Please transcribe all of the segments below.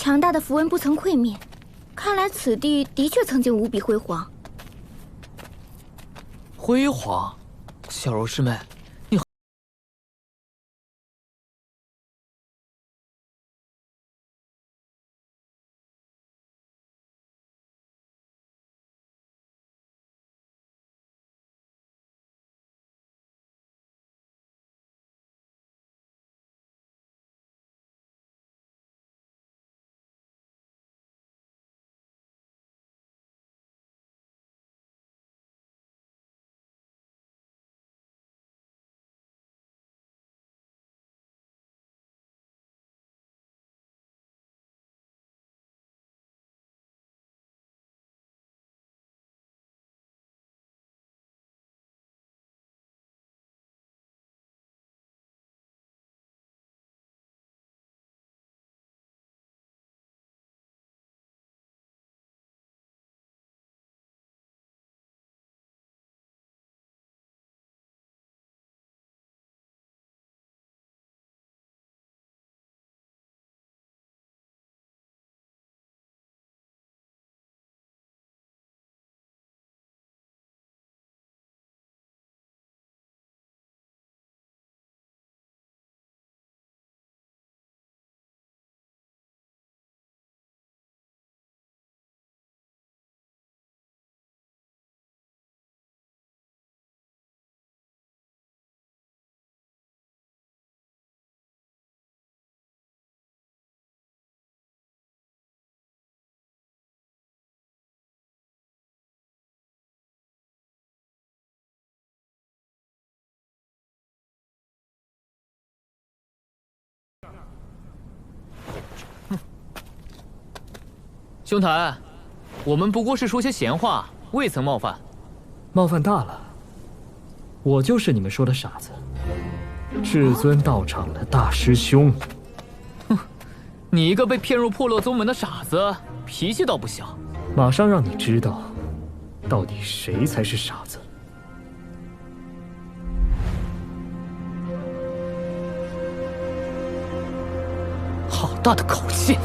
强大的符文不曾溃灭，看来此地的确曾经无比辉煌。辉煌，小柔师妹，你兄台，我们不过是说些闲话，未曾冒犯。冒犯大了，我就是你们说的傻子，至尊道场的大师兄。哼，你一个被骗入破落宗门的傻子，脾气倒不小。马上让你知道，到底谁才是傻子。好大的口气！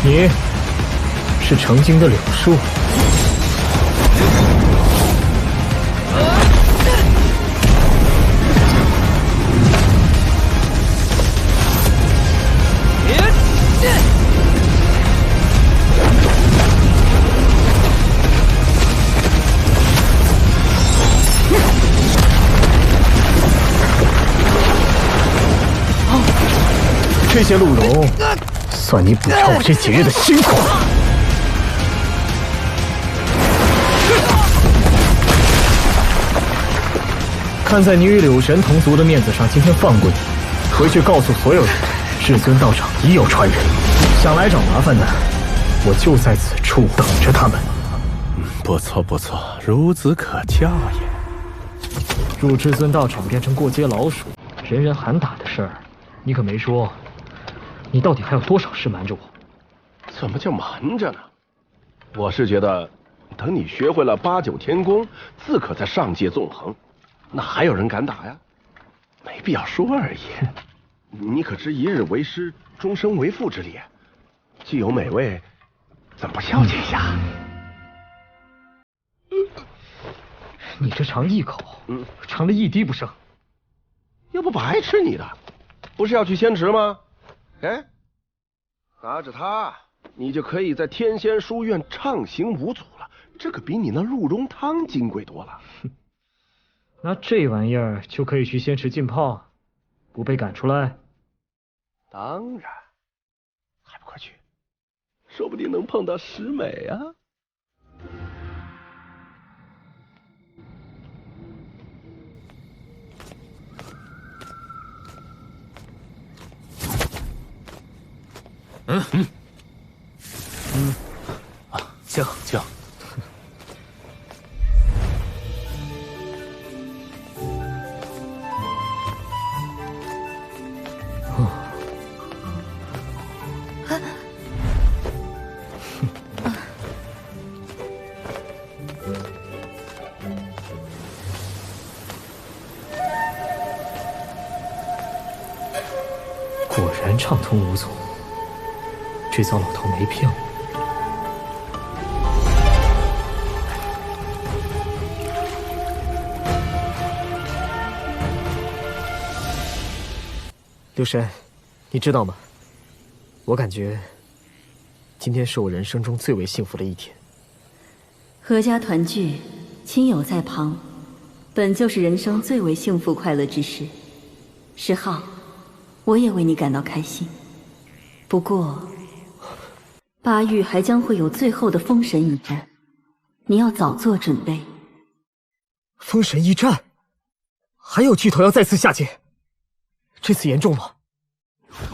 你是成精的柳树。这些鹿茸，算你补偿我这几日的辛苦。看在你与柳神同族的面子上，今天放过你。回去告诉所有人，至尊道场已有传人，想来找麻烦的，我就在此处等着他们。不错不错，孺子可教也。入至尊道场变成过街老鼠，人人喊打的事儿，你可没说。你到底还有多少事瞒着我？怎么叫瞒着呢？我是觉得，等你学会了八九天功，自可在上界纵横，哪还有人敢打呀？没必要说而已。你可知一日为师，终生为父之理？既有美味，怎不孝敬一下？你这尝一口，尝了一滴不剩。要不白吃你的，不是要去仙池吗？哎，拿着它，你就可以在天仙书院畅行无阻了。这可比你那鹿茸汤金贵多了。那这玩意儿就可以去仙池浸泡，不被赶出来？当然，还不快去，说不定能碰到石美啊。请。果然畅通无阻，这糟老头没骗我。刘神，你知道吗？我感觉今天是我人生中最为幸福的一天。阖家团聚，亲友在旁，本就是人生最为幸福快乐之事。石浩，我也为你感到开心。不过，巴域还将会有最后的封神一战，你要早做准备。封神一战，还有巨头要再次下界，这次严重吗？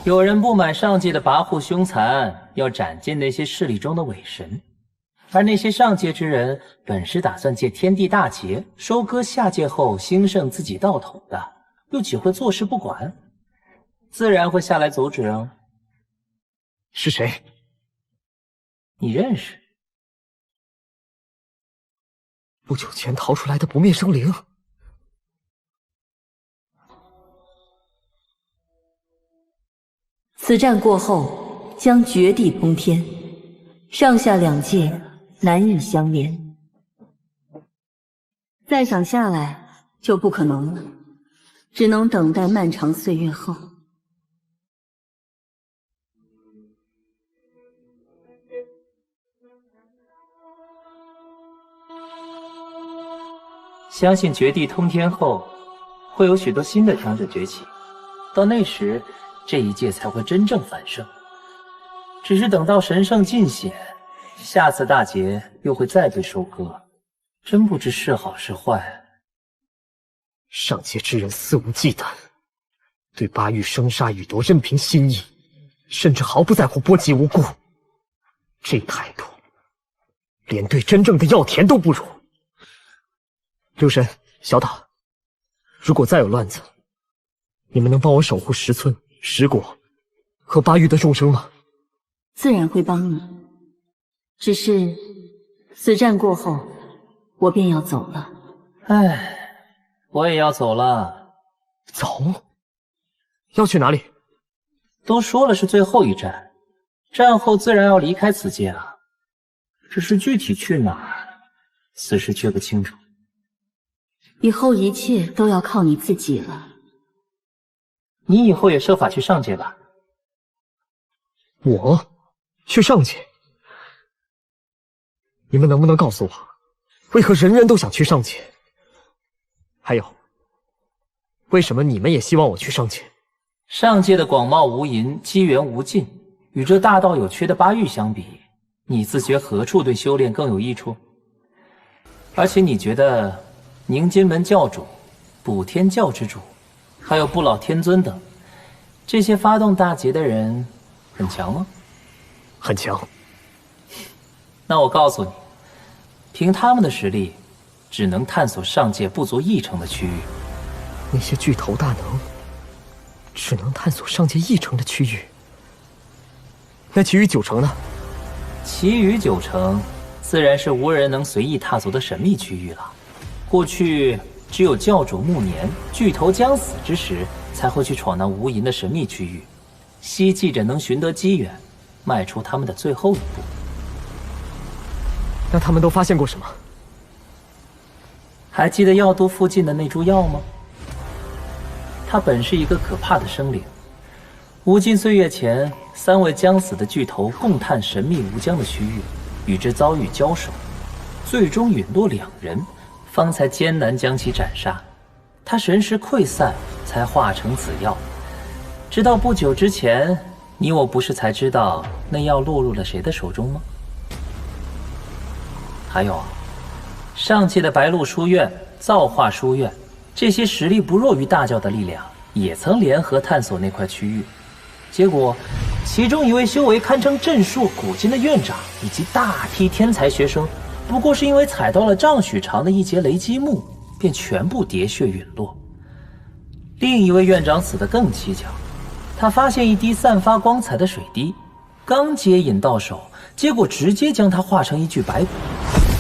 有人不满上界的跋扈凶残，要斩尽那些势力中的伪神，而那些上界之人本是打算借天地大劫收割下界后兴盛自己道统的，又岂会坐视不管？自然会下来阻止啊。是谁？你认识？不久前逃出来的不灭生灵。此战过后，将绝地通天，上下两界难以相连。再想下来就不可能了，只能等待漫长岁月后。相信绝地通天后，会有许多新的强者崛起，到那时，这一界才会真正繁盛。只是等到神圣尽显，下次大劫又会再被收割，真不知是好是坏。上界之人肆无忌惮，对巴域生杀予夺任凭心意，甚至毫不在乎波及无辜。这态度，连对真正的药田都不如。六神、小岛，如果再有乱子，你们能帮我守护石村、石国和巴域的众生吗？自然会帮你，只是此战过后，我便要走了。唉，我也要走了。走？要去哪里？都说了是最后一战，战后自然要离开此界啊。只是具体去哪儿，此时却不清楚。以后一切都要靠你自己了。你以后也设法去上界吧。我去上界？你们能不能告诉我，为何人人都想去上界？还有，为什么你们也希望我去上界？上界的广袤无垠，机缘无尽，与这大道有缺的巴域相比，你自觉何处对修炼更有益处？而且你觉得凝金门教主、补天教之主，还有不老天尊等，这些发动大劫的人很强吗？很强。那我告诉你，凭他们的实力，只能探索上界不足1成的区域。那些巨头大能，只能探索上界1成的区域。那其余9成呢？其余9成，自然是无人能随意踏足的神秘区域了。过去只有教主暮年、巨头将死之时，才会去闯那无垠的神秘区域，希冀着能寻得机缘，迈出他们的最后一步。那他们都发现过什么？还记得药都附近的那株药吗？它本是一个可怕的生灵。无尽岁月前，3位将死的巨头共探神秘无疆的区域，与之遭遇交手，最终陨落2人，方才艰难将其斩杀。他神识溃散，才化成此药。直到不久之前，你我不是才知道那药落入了谁的手中吗？还有，上界的白鹿书院、造化书院，这些实力不弱于大教的力量，也曾联合探索那块区域。结果，其中一位修为堪称震烁古今的院长，以及大批天才学生，不过是因为踩到了丈许长的一节雷击木，便全部喋血陨落。另一位院长死得更蹊跷，他发现一滴散发光彩的水滴，刚接引到手，结果直接将它化成一具白骨，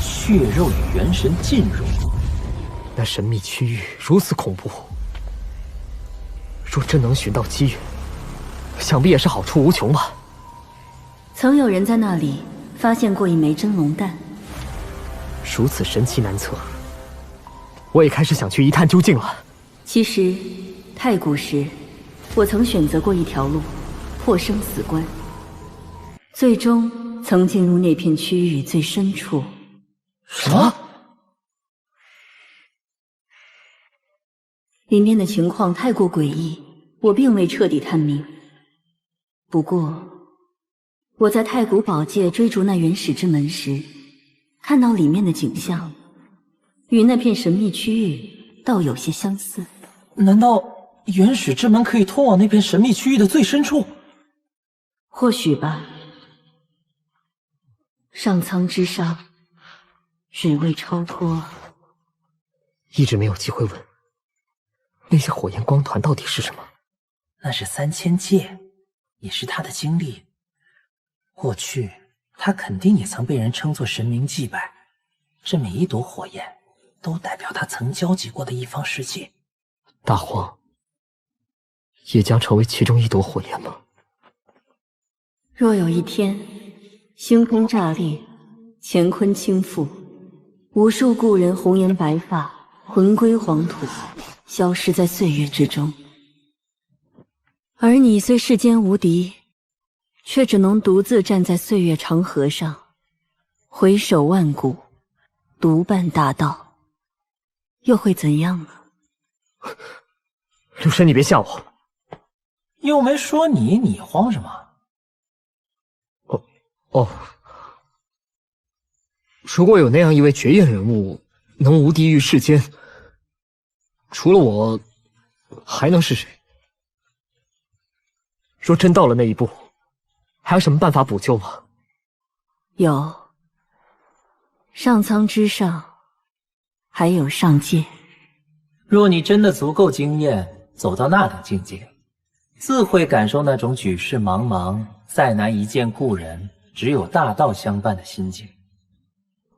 血肉与元神尽融合。那神秘区域如此恐怖，若真能寻到机缘，想必也是好处无穷吧。曾有人在那里发现过一枚真龙蛋，如此神奇难测，我也开始想去一探究竟了。其实太古时，我曾选择过一条路，破生死关，最终曾进入那片区域最深处。什么？里面的情况太过诡异，我并未彻底探明。不过，我在太古宝界追逐那原始之门时，看到里面的景象，与那片神秘区域倒有些相似。难道原始之门可以通往那片神秘区域的最深处？或许吧。上苍之上，只为超脱。一直没有机会问，那些火焰光团到底是什么？那是3000界，也是他的经历。过去他肯定也曾被人称作神明祭拜，这每一朵火焰都代表他曾交集过的一方世界。大荒也将成为其中一朵火焰吗？若有一天，星空炸裂，乾坤倾覆，无数故人红颜白发，魂归黄土，消失在岁月之中。而你虽世间无敌，却只能独自站在岁月长河上，回首万古，独伴大道，又会怎样呢？陆深，你别吓我。又没说你，你慌什么？如果有那样一位绝艳人物能无敌于世间，除了我，还能是谁？若真到了那一步，还有什么办法补救吗？有，上苍之上，还有上界。若你真的足够惊艳，走到那等境界，自会感受那种举世茫茫，再难一见故人，只有大道相伴的心境。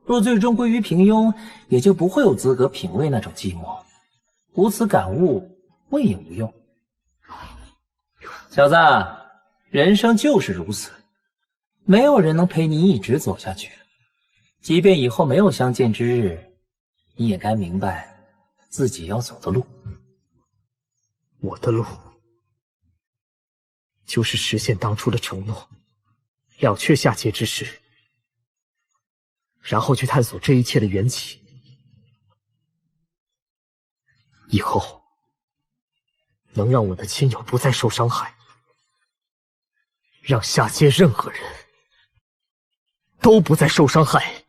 若最终归于平庸，也就不会有资格品味那种寂寞。无此感悟，问也无用。小子，人生就是如此，没有人能陪你一直走下去。即便以后没有相见之日，你也该明白自己要走的路。我的路，就是实现当初的承诺，了却下界之事，然后去探索这一切的缘起。以后能让我的亲友不再受伤害，让下界任何人都不再受伤害。